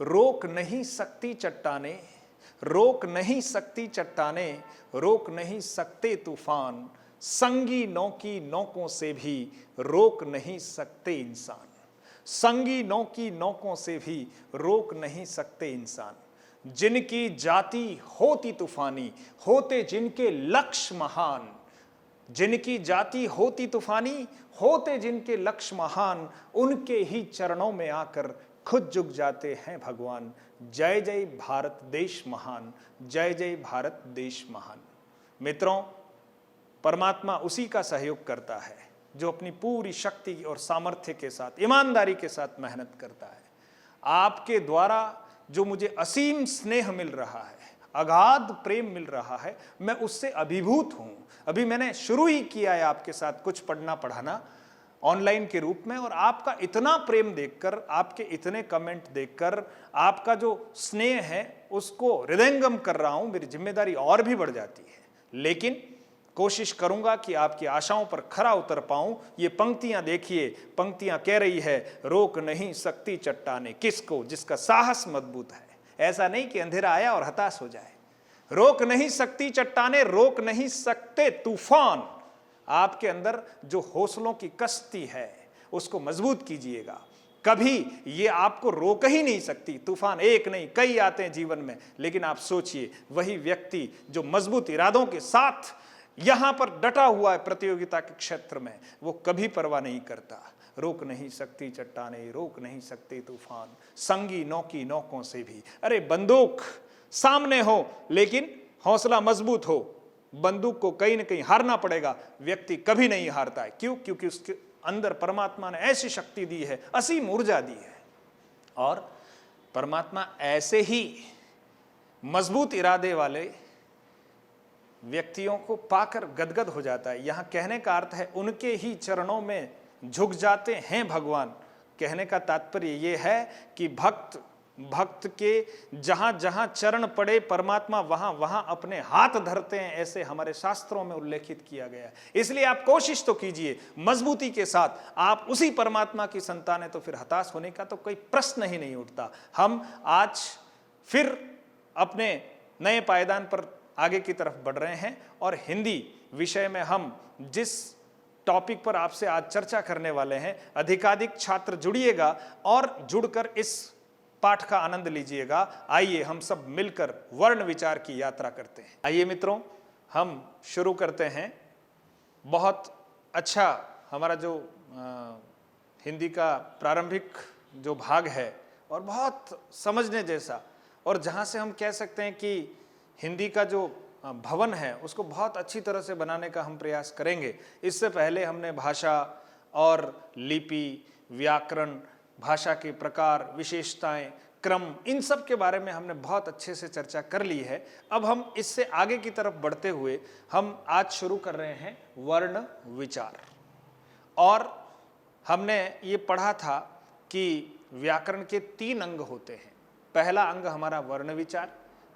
रोक नहीं सकती चट्टाने, रोक नहीं सकती चट्टाने, रोक नहीं सकते तूफान, संगी नौ की नौकों से भी रोक नहीं सकते इंसान, संगी नौ की नौकों से भी रोक नहीं सकते इंसान। जिनकी जाति होती तूफानी, होते जिनके लक्ष्य महान, जिनकी जाति होती तूफानी, होते जिनके लक्ष्य महान, उनके ही चरणों में आकर खुद झुक जाते हैं भगवान। जय जय भारत देश महान, जय जय भारत देश महान। मित्रों, परमात्मा उसी का सहयोग करता है जो अपनी पूरी शक्ति और सामर्थ्य के साथ, ईमानदारी के साथ मेहनत करता है। आपके द्वारा जो मुझे असीम स्नेह मिल रहा है, अगाध प्रेम मिल रहा है, मैं उससे अभिभूत हूं। अभी मैंने शुरू ही किया है आपके साथ कुछ पढ़ना पढ़ाना ऑनलाइन के रूप में, और आपका इतना प्रेम देखकर, आपके इतने कमेंट देखकर, आपका जो स्नेह है उसको हृदयंगम कर रहा हूं। मेरी जिम्मेदारी और भी बढ़ जाती है, लेकिन कोशिश करूंगा कि आपकी आशाओं पर खरा उतर पाऊं। ये पंक्तियां देखिए, पंक्तियां कह रही है, रोक नहीं सकती चट्टाने किसको, जिसका साहस मजबूत है। ऐसा नहीं कि अंधेरा आया और हताश हो जाए। रोक नहीं सकती चट्टाने, रोक नहीं सकते तूफान। आपके अंदर जो हौसलों की कश्ती है उसको मजबूत कीजिएगा। कभी ये आपको रोक ही नहीं सकती। तूफान एक नहीं कई आते हैं जीवन में, लेकिन आप सोचिए, वही व्यक्ति जो मजबूत इरादों के साथ यहां पर डटा हुआ है प्रतियोगिता के क्षेत्र में, वो कभी परवाह नहीं करता। रोक नहीं सकती चट्टाने, रोक नहीं सकते तूफान, संगी नौ की नौकों से भी। अरे बंदूक सामने हो लेकिन हौसला मजबूत हो, बंदूक को कहीं ना कहीं हारना पड़ेगा। व्यक्ति कभी नहीं हारता है। क्यों? क्योंकि उसके अंदर परमात्मा ने ऐसी शक्ति दी है, असीम ऊर्जा दी है, और परमात्मा ऐसे ही मजबूत इरादे वाले व्यक्तियों को पाकर गदगद हो जाता है। यहां कहने का अर्थ है उनके ही चरणों में झुक जाते हैं भगवान। कहने का तात्पर्य यह है कि भक्त के जहां जहां चरण पड़े परमात्मा वहां वहां अपने हाथ धरते हैं, ऐसे हमारे शास्त्रों में उल्लेखित किया गया है। इसलिए आप कोशिश तो कीजिए मजबूती के साथ। आप उसी परमात्मा की संतान है तो फिर हताश होने का तो कोई प्रश्न ही नहीं उठता। हम आज फिर अपने नए पायदान पर आगे की तरफ बढ़ रहे हैं, और हिंदी विषय में हम जिस टॉपिक पर आपसे आज चर्चा करने वाले हैं, अधिकाधिक छात्र जुड़िएगा और जुड़कर इस पाठ का आनंद लीजिएगा। आइए हम सब मिलकर वर्ण विचार की यात्रा करते हैं। आइए मित्रों, हम शुरू करते हैं। बहुत अच्छा हमारा जो हिंदी का प्रारंभिक जो भाग है, और बहुत समझने जैसा, और जहां से हम कह सकते हैं कि हिंदी का जो भवन है उसको बहुत अच्छी तरह से बनाने का हम प्रयास करेंगे। इससे पहले हमने भाषा और लिपि, व्याकरण, भाषा के प्रकार, विशेषताएं, क्रम, इन सब के बारे में हमने बहुत अच्छे से चर्चा कर ली है। अब हम इससे आगे की तरफ बढ़ते हुए हम आज शुरू कर रहे हैं वर्ण विचार। और हमने ये पढ़ा था कि व्याकरण के 3 अंग होते हैं। पहला अंग हमारा वर्ण विचार,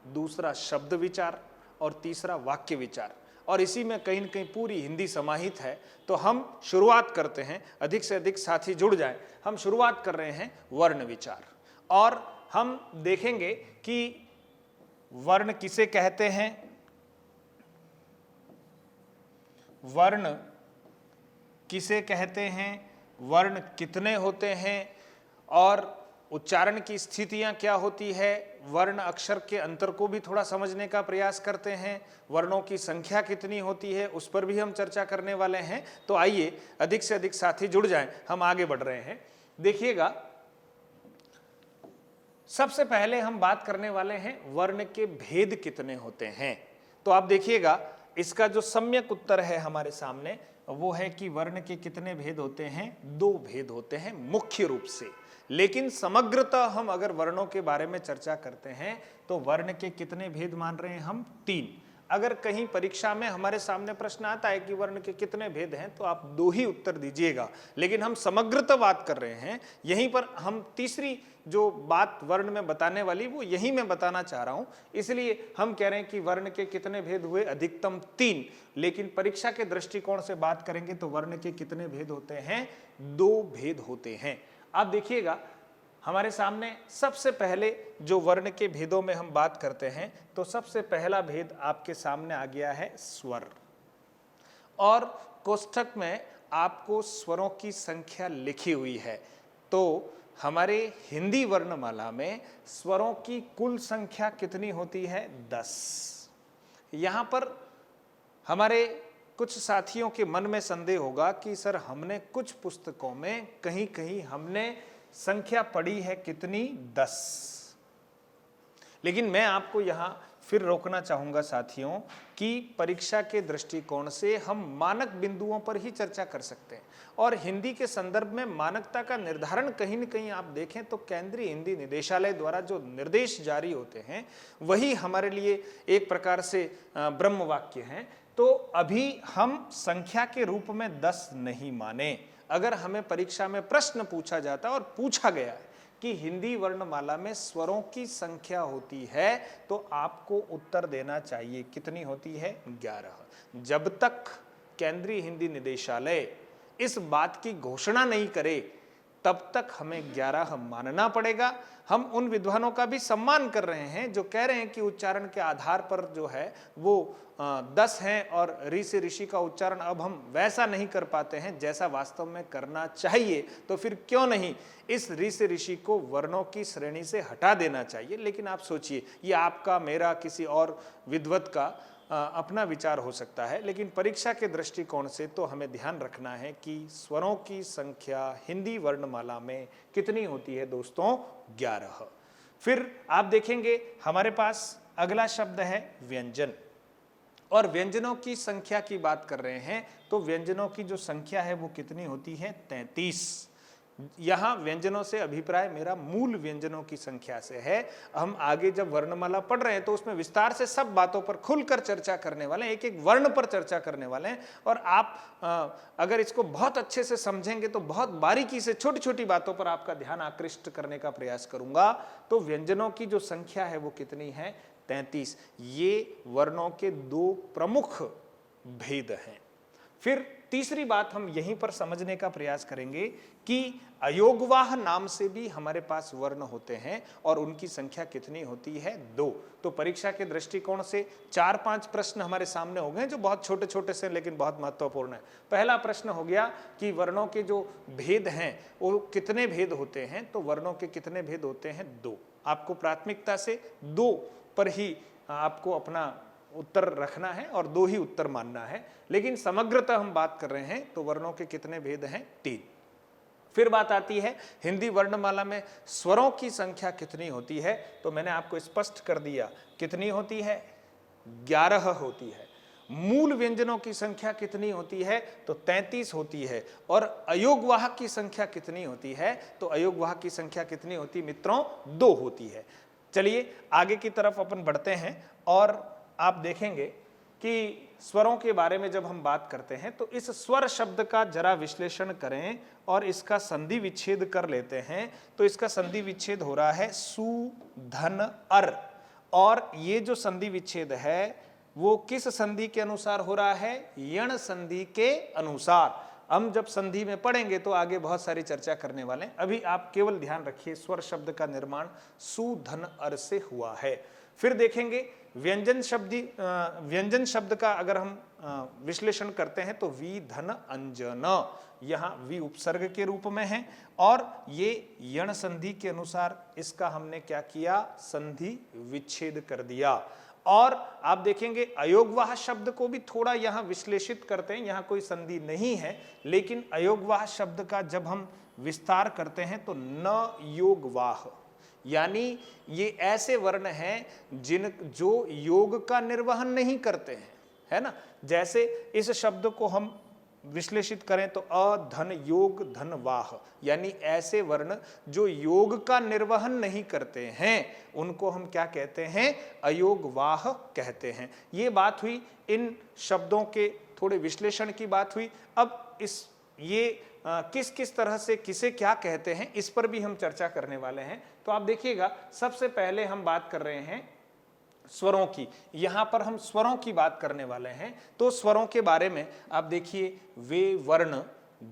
दूसरा शब्द विचार, और तीसरा वाक्य विचार। और इसी में कहीं न कहीं पूरी हिंदी समाहित है। तो हम शुरुआत करते हैं, अधिक से अधिक साथी जुड़ जाएं। हम शुरुआत कर रहे हैं वर्ण विचार, और हम देखेंगे कि वर्ण किसे कहते हैं, वर्ण किसे कहते हैं, वर्ण कितने होते हैं, और उच्चारण की स्थितियां क्या होती है। वर्ण अक्षर के अंतर को भी थोड़ा समझने का प्रयास करते हैं। वर्णों की संख्या कितनी होती है उस पर भी हम चर्चा करने वाले हैं। तो आइए अधिक से अधिक साथी जुड़ जाएं, हम आगे बढ़ रहे हैं। देखिएगा, सबसे पहले हम बात करने वाले हैं वर्ण के भेद कितने होते हैं। तो आप देखिएगा, इसका जो सम्यक उत्तर है हमारे सामने वो है कि वर्ण के कितने भेद होते हैं, 2 भेद होते हैं मुख्य रूप से। लेकिन समग्रतः हम अगर वर्णों के बारे में चर्चा करते हैं तो वर्ण के कितने भेद मान रहे हैं हम, 3। अगर कहीं परीक्षा में हमारे सामने प्रश्न आता है कि वर्ण के कितने भेद हैं, तो आप 2 ही उत्तर दीजिएगा। लेकिन हम समग्रतः बात कर रहे हैं। यहीं पर हम तीसरी जो बात वर्ण में बताने वाली वो यही मैं बताना चाह रहा हूं। इसलिए हम कह रहे हैं कि वर्ण के कितने भेद हुए, अधिकतम 3। लेकिन परीक्षा के दृष्टिकोण से बात करेंगे तो वर्ण के कितने भेद होते हैं, 2 भेद होते हैं। आप देखिएगा, हमारे सामने सबसे पहले जो वर्ण के भेदों में हम बात करते हैं तो सबसे पहला भेद आपके सामने आ गया है स्वर, और कोष्ठक में आपको स्वरों की संख्या लिखी हुई है। तो हमारे हिंदी वर्णमाला में स्वरों की कुल संख्या कितनी होती है? 10। यहाँ पर हमारे कुछ साथियों के मन में संदेह होगा कि सर हमने कुछ पुस्तकों में कहीं कहीं हमने संख्या पढ़ी है कितनी? 10। लेकिन मैं आपको यहाँ फिर रोकना चाहूँगा साथियों कि परीक्षा के दृष्टिकोण से हम मानक बिंदुओं पर ही चर्चा कर सकते हैं, और हिंदी के संदर्भ में मानकता का निर्धारण कहीं न कहीं आप देखें तो केंद्रीय हिंदी निदेशालय द्वारा जो निर्देश जारी होते हैं वही हमारे लिए एक प्रकार से ब्रह्म वाक्य हैं। तो अभी हम संख्या के रूप में 10 नहीं माने। अगर हमें परीक्षा में प्रश्न पूछा जाता और पूछा गया है कि हिंदी वर्णमाला में स्वरों की संख्या होती है तो आपको उत्तर देना चाहिए कितनी होती है? 11। जब तक केंद्रीय हिंदी निदेशालय इस बात की घोषणा नहीं करे तब तक हमें 11 मानना पड़ेगा। हम उन विद्वानों का भी सम्मान कर रहे हैं जो कह रहे हैं कि उच्चारण के आधार पर जो है वो 10 हैं और ऋ से ऋषि का उच्चारण अब हम वैसा नहीं कर पाते हैं जैसा वास्तव में करना चाहिए, तो फिर क्यों नहीं इस ऋ से ऋषि को वर्णों की श्रेणी से हटा देना चाहिए। लेकिन आप सोचिए, ये आपका मेरा किसी और विद्वत का अपना विचार हो सकता है, लेकिन परीक्षा के दृष्टिकोण से तो हमें ध्यान रखना है कि स्वरों की संख्या हिंदी वर्णमाला में कितनी होती है दोस्तों? 11। फिर आप देखेंगे हमारे पास अगला शब्द है व्यंजन, और व्यंजनों की संख्या की बात कर रहे हैं तो व्यंजनों की जो संख्या है वो कितनी होती है? 33। यहाँ व्यंजनों से अभिप्राय मेरा मूल व्यंजनों की संख्या से है। हम आगे जब वर्णमाला पढ़ रहे हैं तो उसमें विस्तार से सब बातों पर खुलकर चर्चा करने वाले हैं, एक एक वर्ण पर चर्चा करने वाले हैं, और आप अगर इसको बहुत अच्छे से समझेंगे तो बहुत बारीकी से छोटी छोटी बातों पर आपका ध्यान आकृष्ट करने का प्रयास करूंगा। तो व्यंजनों की जो संख्या है वो कितनी है? 33। ये वर्णों के 2 प्रमुख भेद हैं। फिर तीसरी बात हम यहीं पर समझने का प्रयास करेंगे कि अयोगवाह नाम से भी हमारे पास वर्ण होते हैं और उनकी संख्या कितनी होती है? 2। तो परीक्षा के दृष्टिकोण से 4-5 प्रश्न हमारे सामने हो गए जो बहुत छोटे छोटे से लेकिन बहुत महत्वपूर्ण है। पहला प्रश्न हो गया कि वर्णों के जो भेद हैं वो कितने भेद होते हैं? तो वर्णों के कितने भेद होते हैं? 2। आपको प्राथमिकता से 2 पर ही आपको अपना उत्तर रखना है और 2 ही उत्तर मानना है, लेकिन समग्रतः हम बात कर रहे हैं तो वर्णों के कितने भेद हैं? 3। फिर बात आती है हिंदी वर्णमाला में स्वरों की संख्या कितनी होती है? तो मैंने आपको स्पष्ट कर दिया कितनी होती है? 11 होती है। मूल व्यंजनों की संख्या कितनी होती है? तो 33 होती है। और अयोगवाह की संख्या कितनी होती है? तो अयोगवाह की संख्या कितनी होती है मित्रों? 2 होती है। चलिए आगे की तरफ अपन बढ़ते हैं और आप देखेंगे कि स्वरों के बारे में जब हम बात करते हैं तो इस स्वर शब्द का जरा विश्लेषण करें और इसका संधि विच्छेद कर लेते हैं। तो इसका संधि विच्छेद हो रहा है सु धन अर, और ये जो संधि विच्छेद है वो किस संधि के अनुसार हो रहा है? यण संधि के अनुसार। हम जब संधि में पढ़ेंगे तो आगे बहुत सारी चर्चा करने वाले हैं। अभी आप केवल ध्यान रखिए स्वर शब्द का निर्माण सु धन अर से हुआ है। फिर देखेंगे व्यंजन शब्द का अगर हम विश्लेषण करते हैं तो वी धन अंजन, यहाँ वी उपसर्ग के रूप में है और ये यण संधि के अनुसार इसका हमने क्या किया? संधि विच्छेद कर दिया। और आप देखेंगे अयोगवाह शब्द को भी थोड़ा यहाँ विश्लेषित करते हैं, यहाँ कोई संधि नहीं है, लेकिन अयोगवाह शब्द का जब हम विस्तार करते हैं तो न योगवाह, यानी ये ऐसे वर्ण हैं जो योग का निर्वहन नहीं करते हैं, है ना। जैसे इस शब्द को हम विश्लेषित करें तो अ धन योग धन वाह, यानी ऐसे वर्ण जो योग का निर्वहन नहीं करते हैं उनको हम क्या कहते हैं? अयोग वाह कहते हैं। ये बात हुई इन शब्दों के थोड़े विश्लेषण की बात हुई। अब ये किस किस तरह से किसे क्या कहते हैं इस पर भी हम चर्चा करने वाले हैं। तो आप देखिएगा सबसे पहले हम बात कर रहे हैं स्वरों की। यहां पर हम स्वरों की बात करने वाले हैं। तो स्वरों के बारे में आप देखिए, वे वर्ण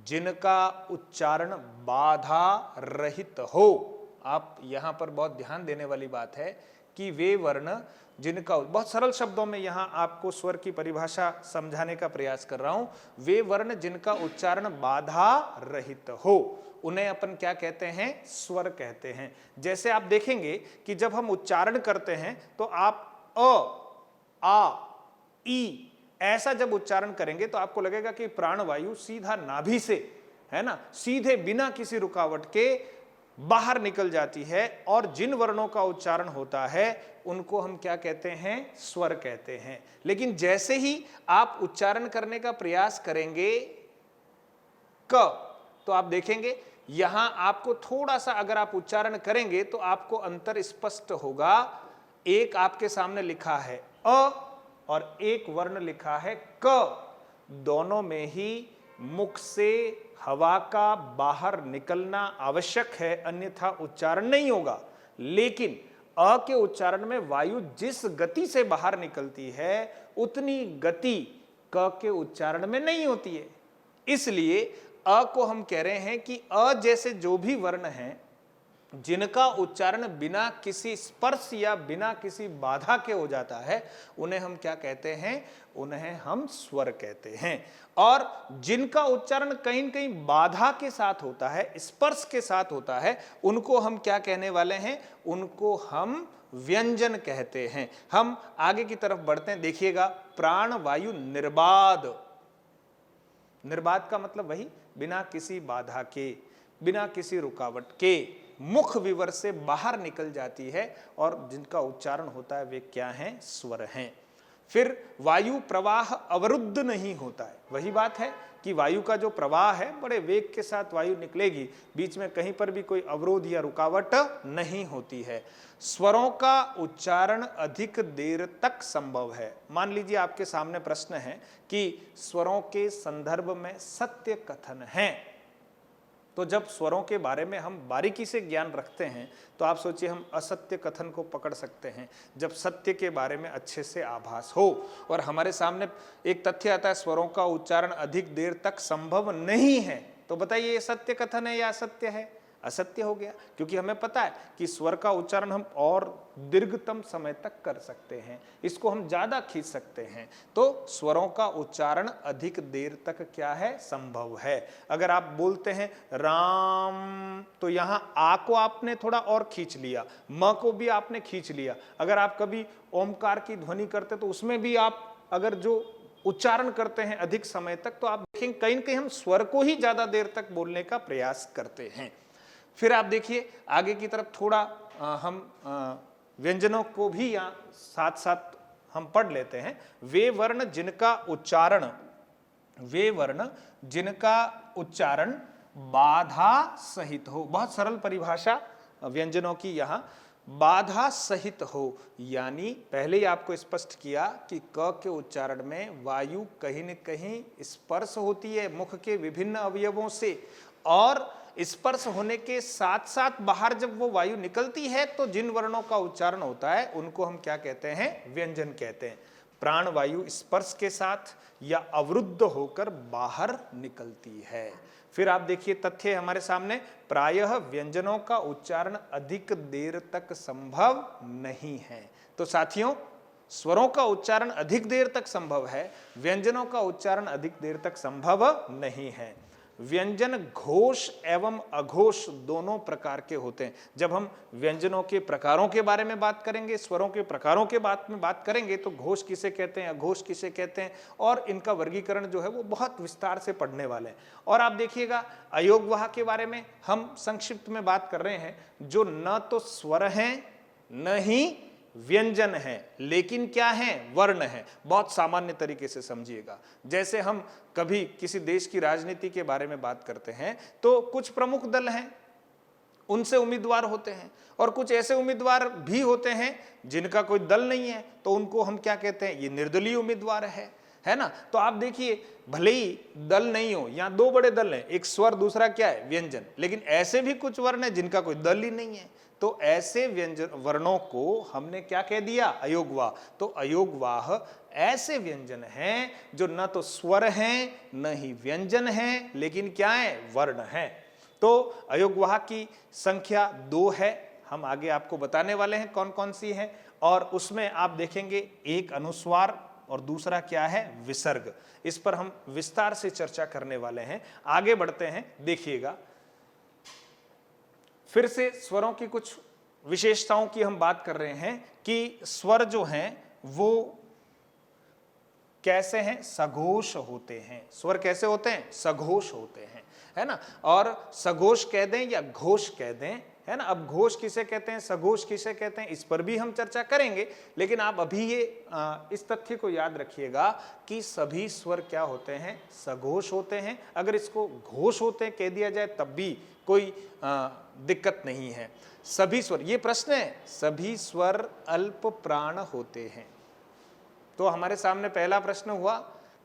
जिनका उच्चारण बाधा रहित हो, आप यहां पर बहुत ध्यान देने वाली बात है कि वे वर्ण जिनका, बहुत सरल शब्दों में यहां आपको स्वर की परिभाषा समझाने का प्रयास कर रहा हूं, वे वर्ण जिनका उच्चारण बाधा रहित हो उन्हें अपन क्या कहते हैं, स्वर कहते हैं। जैसे आप देखेंगे कि जब हम उच्चारण करते हैं तो आप अ, आ, ई ऐसा जब उच्चारण करेंगे तो आपको लगेगा कि प्राणवायु सीधा नाभि से, है ना, सीधे बिना किसी रुकावट के बाहर निकल जाती है। और जिन वर्णों का उच्चारण होता है उनको हम क्या कहते हैं, स्वर कहते हैं। लेकिन जैसे ही आप उच्चारण करने का प्रयास करेंगे क, तो आप देखेंगे यहां आपको थोड़ा सा, अगर आप उच्चारण करेंगे तो आपको अंतर स्पष्ट होगा। एक आपके सामने लिखा है अ और एक वर्ण लिखा है क, दोनों में ही मुख से हवा का बाहर निकलना आवश्यक है, अन्यथा उच्चारण नहीं होगा। लेकिन अ के उच्चारण में वायु जिस गति से बाहर निकलती है उतनी गति क के उच्चारण में नहीं होती है। इसलिए अ को हम कह रहे हैं कि अ जैसे जो भी वर्ण हैं जिनका उच्चारण बिना किसी स्पर्श या बिना किसी बाधा के हो जाता है, उन्हें हम क्या कहते हैं, उन्हें हम स्वर कहते हैं। और जिनका उच्चारण कहीं न कहीं बाधा के साथ होता है, स्पर्श के साथ होता है, उनको हम क्या कहने वाले हैं, उनको हम व्यंजन कहते हैं। हम आगे की तरफ बढ़ते हैं, देखिएगा प्राण वायु निर्बाध, निर्बाध का मतलब वही बिना किसी बाधा के, बिना किसी रुकावट के मुख विवर से बाहर निकल जाती है और जिनका उच्चारण होता है वे क्या हैं, स्वर हैं। फिर वायु प्रवाह अवरुद्ध नहीं होता है। वही बात है कि वायु का जो प्रवाह है बड़े वेग के साथ वायु निकलेगी, बीच में कहीं पर भी कोई अवरोध या रुकावट नहीं होती है। स्वरों का उच्चारण अधिक देर तक संभव है। मान लीजिए आपके सामने प्रश्न है कि स्वरों के संदर्भ में सत्य कथन है, तो जब स्वरों के बारे में हम बारीकी से ज्ञान रखते हैं तो आप सोचिए हम असत्य कथन को पकड़ सकते हैं जब सत्य के बारे में अच्छे से आभास हो। और हमारे सामने एक तथ्य आता है स्वरों का उच्चारण अधिक देर तक संभव नहीं है, तो बताइए ये सत्य कथन है या असत्य है, असत्य हो गया। क्योंकि हमें पता है कि स्वर का उच्चारण हम और दीर्घतम समय तक कर सकते हैं, इसको हम ज्यादा खींच सकते हैं, तो स्वरों का उच्चारण अधिक देर तक क्या है, संभव है। अगर आप बोलते हैं राम, तो यहां आ को आपने थोड़ा और खींच लिया, म को भी आपने खींच लिया। अगर आप कभी ओमकार की ध्वनि करते तो उसमें भी आप अगर जो उच्चारण करते हैं अधिक समय तक, तो आप देखेंगे कहीं न कहीं हम स्वर को ही ज्यादा देर तक बोलने का प्रयास करते हैं। फिर आप देखिए आगे की तरफ थोड़ा हम व्यंजनों को भी यहाँ साथ साथ हम पढ़ लेते हैं। वे वर्ण जिनका उच्चारण, वे वर्ण जिनका उच्चारण बाधा सहित हो। बहुत सरल परिभाषा व्यंजनों की यहाँ, बाधा सहित हो, यानी पहले ही आपको स्पष्ट किया कि क के उच्चारण में वायु कहीं न कहीं स्पर्श होती है मुख के विभिन्न अवयवों से, और स्पर्श होने के साथ साथ बाहर जब वो वायु निकलती है तो जिन वर्णों का उच्चारण होता है उनको हम क्या कहते हैं, व्यंजन कहते हैं। प्राण वायु स्पर्श के साथ या अवरुद्ध होकर बाहर निकलती है। फिर आप देखिए तथ्य हमारे सामने, प्रायः व्यंजनों का उच्चारण अधिक देर तक संभव नहीं है। तो साथियों, स्वरों का उच्चारण अधिक देर तक संभव है, व्यंजनों का उच्चारण अधिक देर तक संभव नहीं है। व्यंजन घोष एवं अघोष दोनों प्रकार के होते हैं। जब हम व्यंजनों के प्रकारों के बारे में बात करेंगे, स्वरों के प्रकारों के बात करेंगे, तो घोष किसे कहते हैं, अघोष किसे कहते हैं, और इनका वर्गीकरण जो है वो बहुत विस्तार से पढ़ने वाले हैं। और आप देखिएगा अयोगवाह के बारे में हम संक्षिप्त में बात कर रहे हैं, जो न तो स्वर हैं न ही व्यंजन है, लेकिन क्या है, वर्ण है। बहुत सामान्य तरीके से समझिएगा। जैसे हम कभी किसी देश की राजनीति के बारे में बात करते हैं तो कुछ प्रमुख दल हैं, उनसे उम्मीदवार होते हैं, और कुछ ऐसे उम्मीदवार भी होते हैं जिनका कोई दल नहीं है, तो उनको हम क्या कहते हैं, ये निर्दलीय उम्मीदवार है ना। तो आप देखिए भले ही दल नहीं हो, यहाँ दो बड़े दल हैं, एक स्वर दूसरा क्या है, व्यंजन, लेकिन ऐसे भी कुछ वर्ण है जिनका कोई दल ही नहीं है, तो ऐसे व्यंजन वर्णों को हमने क्या कह दिया, अयोगवाह। तो अयोगवाह ऐसे व्यंजन हैं जो न तो स्वर हैं न ही व्यंजन हैं, लेकिन क्या है, वर्ण हैं। तो अयोगवाह की संख्या 2 है, हम आगे आपको बताने वाले हैं कौन कौन सी है। और उसमें आप देखेंगे एक अनुस्वार और दूसरा क्या है, विसर्ग। इस पर हम विस्तार से चर्चा करने वाले हैं। आगे बढ़ते हैं, देखिएगा फिर से स्वरों की कुछ विशेषताओं की हम बात कर रहे हैं कि स्वर जो हैं वो कैसे हैं, सघोष होते हैं। स्वर कैसे होते हैं, सघोष होते हैं, है ना। और सघोष कह दें या घोष कह दें, है ना। अब घोष किसे कहते हैं, सघोष किसे कहते हैं, इस पर भी हम चर्चा करेंगे। लेकिन आप अभी ये इस तथ्य को याद रखिएगा कि सभी स्वर क्या होते हैं, सघोष होते हैं। अगर इसको घोष होते हैं कह दिया जाए तब भी कोई दिक्कत नहीं है। सभी स्वर, ये प्रश्न है, सभी स्वर अल्प प्राण होते हैं। तो हमारे सामने पहला प्रश्न हुआ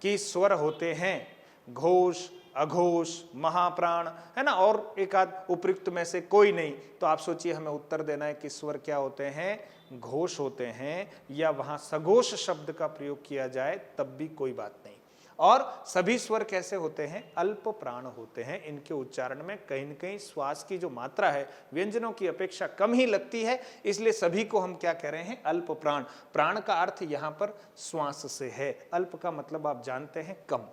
कि स्वर होते हैं घोष, अघोष, महाप्राण, है ना, और एक आध उपयुक्त में से कोई नहीं। तो आप सोचिए हमें उत्तर देना है कि स्वर क्या होते हैं, घोष होते हैं, या वहां सघोष शब्द का प्रयोग किया जाए तब भी कोई बात नहीं। और सभी स्वर कैसे होते हैं, अल्प प्राण होते हैं। इनके उच्चारण में कहीं न कहीं श्वास की जो मात्रा है व्यंजनों की अपेक्षा कम ही लगती है, इसलिए सभी को हम क्या कह रहे हैं, अल्प प्राण। प्राण का अर्थ यहां पर श्वास से है, अल्प का मतलब आप जानते हैं कम।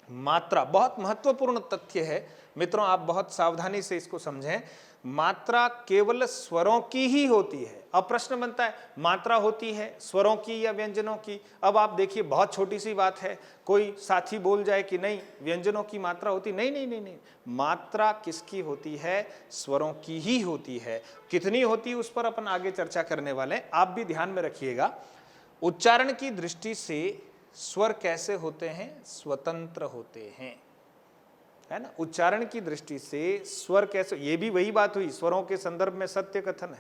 मात्रा बहुत महत्वपूर्ण तथ्य है मित्रों, आप बहुत सावधानी से इसको समझें। मात्रा केवल स्वरों की ही होती है। अब प्रश्न बनता है मात्रा होती है स्वरों की या व्यंजनों की। अब आप देखिए बहुत छोटी सी बात है, कोई साथी बोल जाए कि नहीं व्यंजनों की मात्रा होती, नहीं नहीं नहीं नहीं, मात्रा किसकी होती है, स्वरों की ही होती है। कितनी होती है उस पर अपन आगे चर्चा करने वाले हैं। आप भी ध्यान में रखिएगा, उच्चारण की दृष्टि से स्वर कैसे होते हैं, स्वतंत्र होते हैं, है ना। उच्चारण की दृष्टि से स्वर कैसे, ये भी वही बात हुई, स्वरों के संदर्भ में सत्य कथन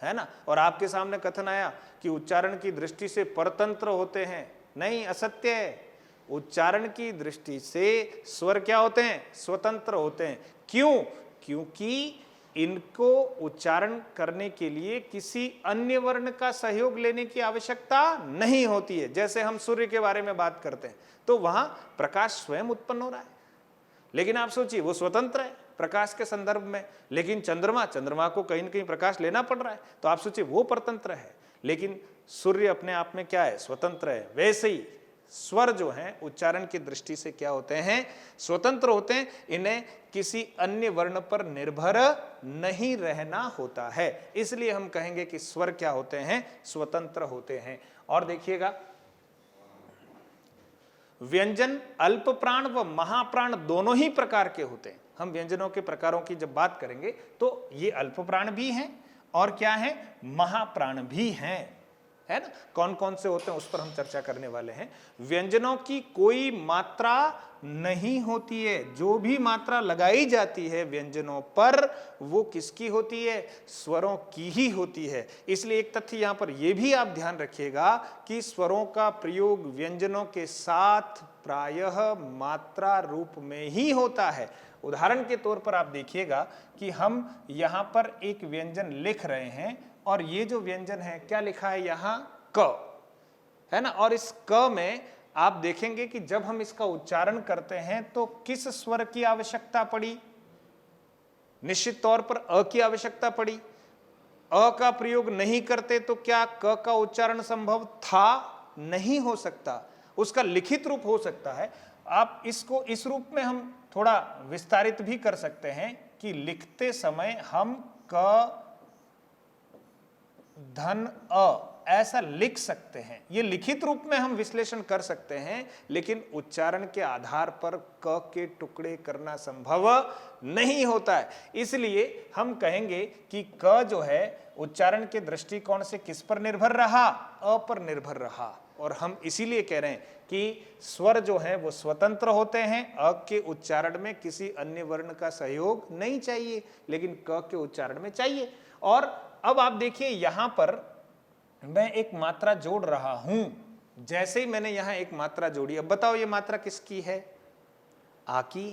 है ना। और आपके सामने कथन आया कि उच्चारण की दृष्टि से परतंत्र होते हैं, नहीं, असत्य है। उच्चारण की दृष्टि से स्वर क्या होते हैं, स्वतंत्र होते हैं। क्यों, क्योंकि इनको उच्चारण करने के लिए किसी अन्य वर्ण का सहयोग लेने की आवश्यकता नहीं होती है। जैसे हम सूर्य के बारे में बात करते हैं तो वहां प्रकाश स्वयं उत्पन्न हो रहा है, लेकिन आप सोचिए वो स्वतंत्र है प्रकाश के संदर्भ में। लेकिन चंद्रमा को कहीं न कहीं प्रकाश लेना पड़ रहा है, तो आप सोचिए वो परतंत्र है, लेकिन सूर्य अपने आप में क्या है, स्वतंत्र है। वैसे ही स्वर जो हैं उच्चारण की दृष्टि से क्या होते हैं, स्वतंत्र होते हैं। इन्हें किसी अन्य वर्ण पर निर्भर नहीं रहना होता है, इसलिए हम कहेंगे कि स्वर क्या होते हैं, स्वतंत्र होते हैं। और देखिएगा व्यंजन अल्प प्राण व महाप्राण दोनों ही प्रकार के होते हैं। हम व्यंजनों के प्रकारों की जब बात करेंगे तो ये अल्प प्राण भी हैं और क्या है, महाप्राण भी हैं, है ना। कौन कौन से होते हैं उस पर हम चर्चा करने वाले हैं। व्यंजनों की कोई मात्रा नहीं होती है, जो भी मात्रा लगाई जाती है व्यंजनों पर वो किसकी होती है, स्वरों की ही होती है। इसलिए एक तथ्य यहां पर यह भी आप ध्यान रखिएगा कि स्वरों का प्रयोग व्यंजनों के साथ प्रायः मात्रा रूप में ही होता है। उदाहरण के तौर पर आप देखिएगा कि हम यहां पर एक व्यंजन लिख रहे हैं और ये जो व्यंजन है क्या लिखा है यहां, क, है ना। और इस क में आप देखेंगे कि जब हम इसका उच्चारण करते हैं तो किस स्वर की आवश्यकता पड़ी, निश्चित तौर पर अ की आवश्यकता पड़ी। अ का प्रयोग नहीं करते तो क्या क का उच्चारण संभव था, नहीं हो सकता। उसका लिखित रूप हो सकता है। आप इसको इस रूप में हम थोड़ा विस्तारित भी कर सकते हैं कि लिखते समय हम क धन अ ऐसा लिख सकते हैं। ये लिखित रूप में हम विश्लेषण कर सकते हैं, लेकिन उच्चारण के आधार पर क के टुकड़े करना संभव नहीं होता है। इसलिए हम कहेंगे कि क जो है उच्चारण के दृष्टिकोण से किस पर निर्भर रहा, अ पर निर्भर रहा। और हम इसीलिए कह रहे हैं कि स्वर जो है वो स्वतंत्र होते हैं, अ के उच्चारण में किसी अन्य वर्ण का सहयोग नहीं चाहिए, लेकिन क के उच्चारण में चाहिए। और अब आप देखिए यहां पर मैं एक मात्रा जोड़ रहा हूं। जैसे ही मैंने यहां एक मात्रा जोड़ी, अब बताओ ये मात्रा किसकी है, आ की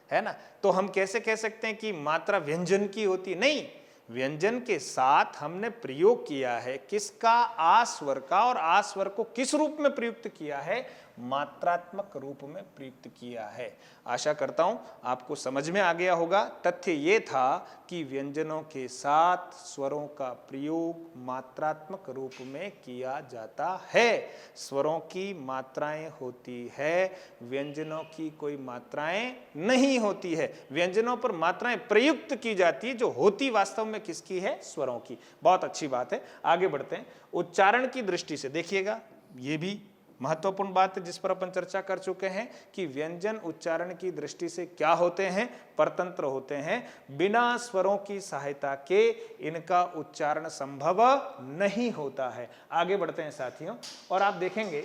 है ना। तो हम कैसे कह सकते हैं कि मात्रा व्यंजन की होती, नहीं, व्यंजन के साथ हमने प्रयोग किया है किसका, आ स्वर का। और आ स्वर को किस रूप में प्रयुक्त किया है, मात्रात्मक रूप में प्रयुक्त किया है। आशा करता हूं आपको समझ में आ गया होगा। तथ्य ये था कि व्यंजनों के साथ स्वरों का प्रयोग मात्रात्मक रूप में किया जाता है। स्वरों की मात्राएं होती है, व्यंजनों की कोई मात्राएं नहीं होती है। व्यंजनों पर मात्राएं प्रयुक्त की जाती है, जो होती वास्तव में किसकी है? स्वरों की। बहुत अच्छी बात है, आगे बढ़ते हैं। उच्चारण की दृष्टि से देखिएगा, ये भी महत्वपूर्ण बात है जिस पर अपन चर्चा कर चुके हैं कि व्यंजन उच्चारण की दृष्टि से क्या होते हैं? परतंत्र होते हैं। बिना स्वरों की सहायता के इनका उच्चारण संभव नहीं होता है। आगे बढ़ते हैं साथियों, और आप देखेंगे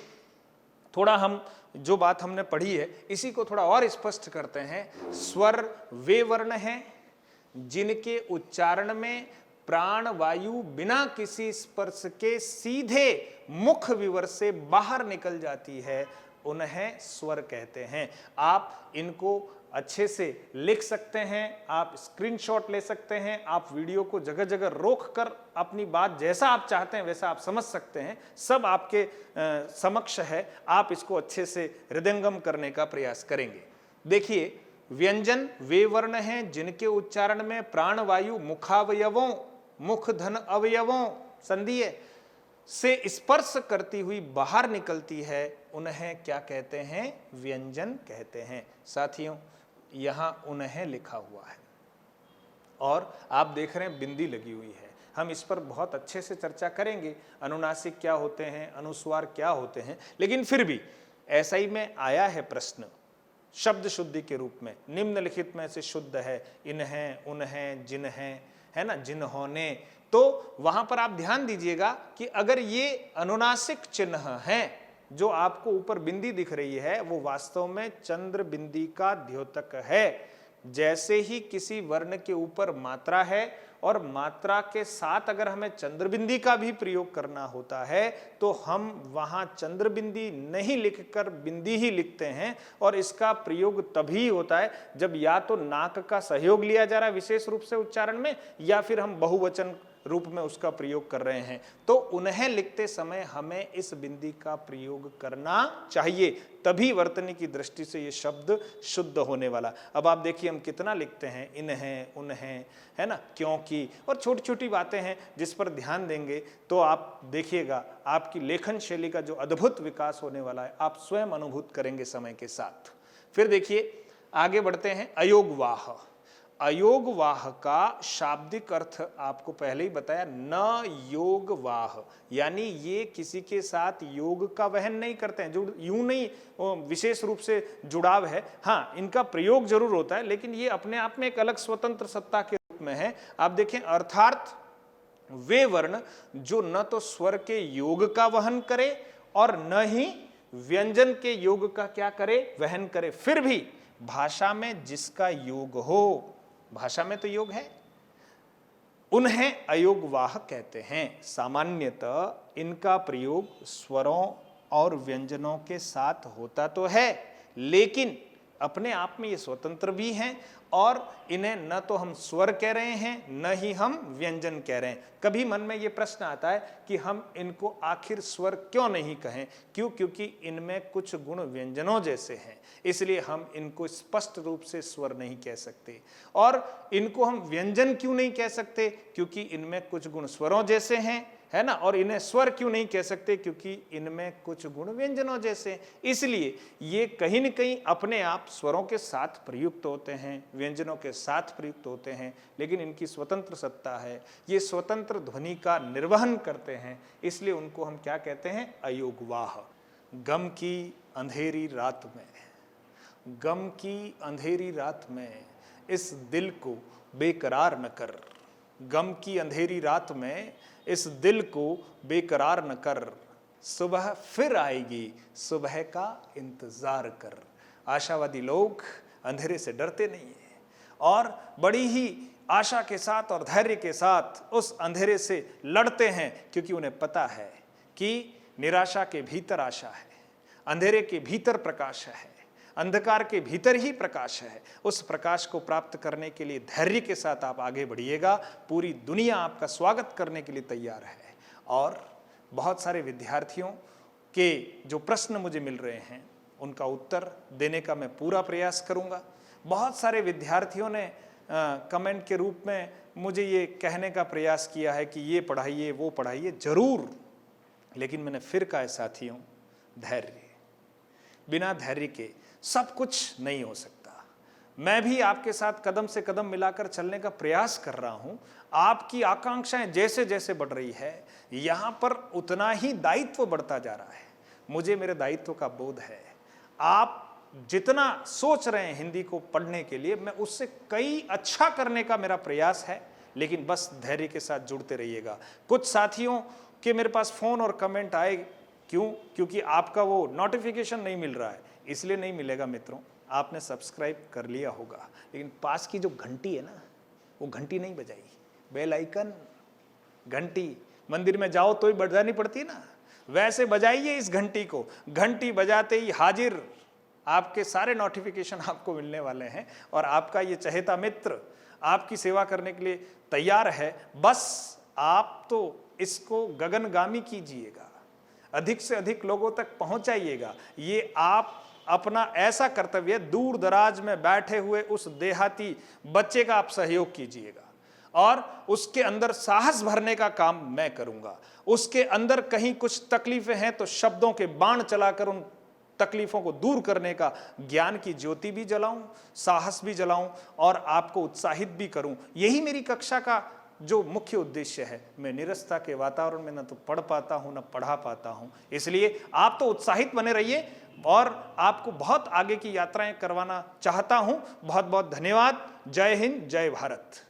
थोड़ा हम जो बात हमने पढ़ी है इसी को थोड़ा और स्पष्ट करते हैं। स्वर वे वर्ण हैं जिनके उच्चारण में प्राण वायु बिना किसी स्पर्श के सीधे मुख विवर से बाहर निकल जाती है, उन्हें स्वर कहते हैं। आप इनको अच्छे से लिख सकते हैं, आप स्क्रीनशॉट ले सकते हैं, आप वीडियो को जगह जगह रोक कर अपनी बात जैसा आप चाहते हैं वैसा आप समझ सकते हैं। सब आपके समक्ष है, आप इसको अच्छे से हृदयंगम करने का प्रयास करेंगे। देखिए, व्यंजन वे वर्ण हैं जिनके उच्चारण में प्राण वायु मुखावयवों, मुख धन अवयवों संधिये से स्पर्श करती हुई बाहर निकलती है, उन्हें क्या कहते हैं? व्यंजन कहते हैं। साथियों, यहां उन्हें लिखा हुआ है और आप देख रहे हैं बिंदी लगी हुई है। हम इस पर बहुत अच्छे से चर्चा करेंगे, अनुनासिक क्या होते हैं, अनुस्वार क्या होते हैं, लेकिन फिर भी ऐसा ही में आया है प्रश्न शब्द शुद्धि के रूप में। निम्नलिखित में से शुद्ध है इन्हें, उन्हें, जिन्हें, है ना, जिन्होंने। तो वहां पर आप ध्यान दीजिएगा कि अगर ये अनुनासिक चिन्ह हैं, जो आपको ऊपर बिंदी दिख रही है वो वास्तव में चंद्र बिंदी का द्योतक है। जैसे ही किसी वर्ण के ऊपर मात्रा है और मात्रा के साथ अगर हमें चंद्रबिंदी का भी प्रयोग करना होता है तो हम वहां चंद्रबिंदी नहीं लिखकर बिंदी ही लिखते हैं। और इसका प्रयोग तभी होता है जब या तो नाक का सहयोग लिया जा रहा है विशेष रूप से उच्चारण में, या फिर हम बहुवचन रूप में उसका प्रयोग कर रहे हैं। तो उन्हें लिखते समय हमें इस बिंदी का प्रयोग करना चाहिए, तभी वर्तनी की दृष्टि से ये शब्द शुद्ध होने वाला। अब आप देखिए हम कितना लिखते हैं इन्हें, उन्हें, है ना, क्योंकि, और छोटी छोटी बातें हैं जिस पर ध्यान देंगे तो आप देखिएगा आपकी लेखन शैली का जो अद्भुत विकास होने वाला है आप स्वयं अनुभूत करेंगे समय के साथ। फिर देखिए आगे बढ़ते हैं। अयोगवाह। अयोगवाह का शाब्दिक अर्थ आपको पहले ही बताया, न योगवाह, यानी ये किसी के साथ योग का वहन नहीं करते हैं, यूं नहीं विशेष रूप से जुड़ाव है। हाँ, इनका प्रयोग जरूर होता है लेकिन ये अपने आप में एक अलग स्वतंत्र सत्ता के रूप में है। आप देखें, अर्थात वे वर्ण जो न तो स्वर के योग का वहन करे और न ही व्यंजन के योग का क्या करे? वहन करे। फिर भी भाषा में जिसका योग हो, भाषा में तो योग है, उन्हें अयोगवाह कहते हैं। सामान्यतः इनका प्रयोग स्वरों और व्यंजनों के साथ होता तो है, लेकिन अपने आप में ये स्वतंत्र भी हैं और इन्हें न तो हम स्वर कह रहे हैं न ही हम व्यंजन कह रहे हैं। कभी मन में ये प्रश्न आता है कि हम इनको आखिर स्वर क्यों नहीं कहें? क्यों? क्योंकि इनमें कुछ गुण व्यंजनों जैसे हैं, इसलिए हम इनको स्पष्ट रूप से स्वर नहीं कह सकते। और इनको हम व्यंजन क्यों नहीं कह सकते? क्योंकि इनमें कुछ गुण स्वरों जैसे हैं, है ना। और इन्हें स्वर क्यों नहीं कह सकते? क्योंकि इनमें कुछ गुण व्यंजनों जैसे। इसलिए ये कहीं न कहीं अपने आप स्वरों के साथ प्रयुक्त होते हैं, व्यंजनों के साथ प्रयुक्त होते हैं, लेकिन इनकी स्वतंत्र सत्ता है, ये स्वतंत्र ध्वनि का निर्वहन करते हैं, इसलिए उनको हम क्या कहते हैं? अयोगवाह। गम की अंधेरी रात में, गम की अंधेरी रात में इस दिल को बेकरार न कर, गम की अंधेरी रात में इस दिल को बेकरार न कर, सुबह फिर आएगी, सुबह का इंतजार कर। आशावादी लोग अंधेरे से डरते नहीं हैं और बड़ी ही आशा के साथ और धैर्य के साथ उस अंधेरे से लड़ते हैं, क्योंकि उन्हें पता है कि निराशा के भीतर आशा है, अंधेरे के भीतर प्रकाश है, अंधकार के भीतर ही प्रकाश है। उस प्रकाश को प्राप्त करने के लिए धैर्य के साथ आप आगे बढ़िएगा। पूरी दुनिया आपका स्वागत करने के लिए तैयार है। और बहुत सारे विद्यार्थियों के जो प्रश्न मुझे मिल रहे हैं उनका उत्तर देने का मैं पूरा प्रयास करूंगा। बहुत सारे विद्यार्थियों ने कमेंट के रूप में मुझे ये कहने का प्रयास किया है कि ये पढ़ाइए वो पढ़ाइए, जरूर, लेकिन मैंने फिर कहा है साथियों, धैर्य, बिना धैर्य के सब कुछ नहीं हो सकता। मैं भी आपके साथ कदम से कदम मिलाकर चलने का प्रयास कर रहा हूं। आपकी आकांक्षाएं जैसे जैसे बढ़ रही है, यहां पर उतना ही दायित्व बढ़ता जा रहा है। मुझे मेरे दायित्व का बोध है। आप जितना सोच रहे हैं हिंदी को पढ़ने के लिए, मैं उससे कई अच्छा करने का मेरा प्रयास है, लेकिन बस धैर्य के साथ जुड़ते रहिएगा। कुछ साथियों के मेरे पास फोन और कमेंट आए, क्योंकि आपका वो नोटिफिकेशन नहीं मिल रहा है। इसलिए नहीं मिलेगा मित्रों, आपने सब्सक्राइब कर लिया होगा, लेकिन पास की जो घंटी है ना, वो घंटी नहीं बजाई। बेल आइकन, घंटी, मंदिर में जाओ तो ही बजानी पड़ती है ना, वैसे बजाइए इस घंटी को। घंटी बजाते ही हाजिर आपके सारे नोटिफिकेशन आपको मिलने वाले हैं, और आपका ये चहेता मित्र आपकी सेवा करने के लिए तैयार है। बस आप तो इसको गगनगामी कीजिएगा, अधिक से अधिक लोगों तक पहुंचाइएगा। ये आप अपना ऐसा कर्तव्य, दूर दराज में बैठे हुए उस देहाती बच्चे का आप सहयोग कीजिएगा, और उसके अंदर साहस भरने का काम मैं करूंगा। उसके अंदर कहीं कुछ तकलीफें हैं तो शब्दों के बाण चलाकर उन तकलीफों को दूर करने का ज्ञान की ज्योति भी जलाऊं, साहस भी जलाऊं, और आपको उत्साहित भी करूं। यही मेरी कक्षा का जो मुख्य उद्देश्य है। मैं निरस्ता के वातावरण में न तो पढ़ पाता हूं, न पढ़ा पाता हूं। इसलिए आप तो उत्साहित बने रहिए, और आपको बहुत आगे की यात्राएं करवाना चाहता हूं। बहुत बहुत धन्यवाद। जय हिंद, जय भारत।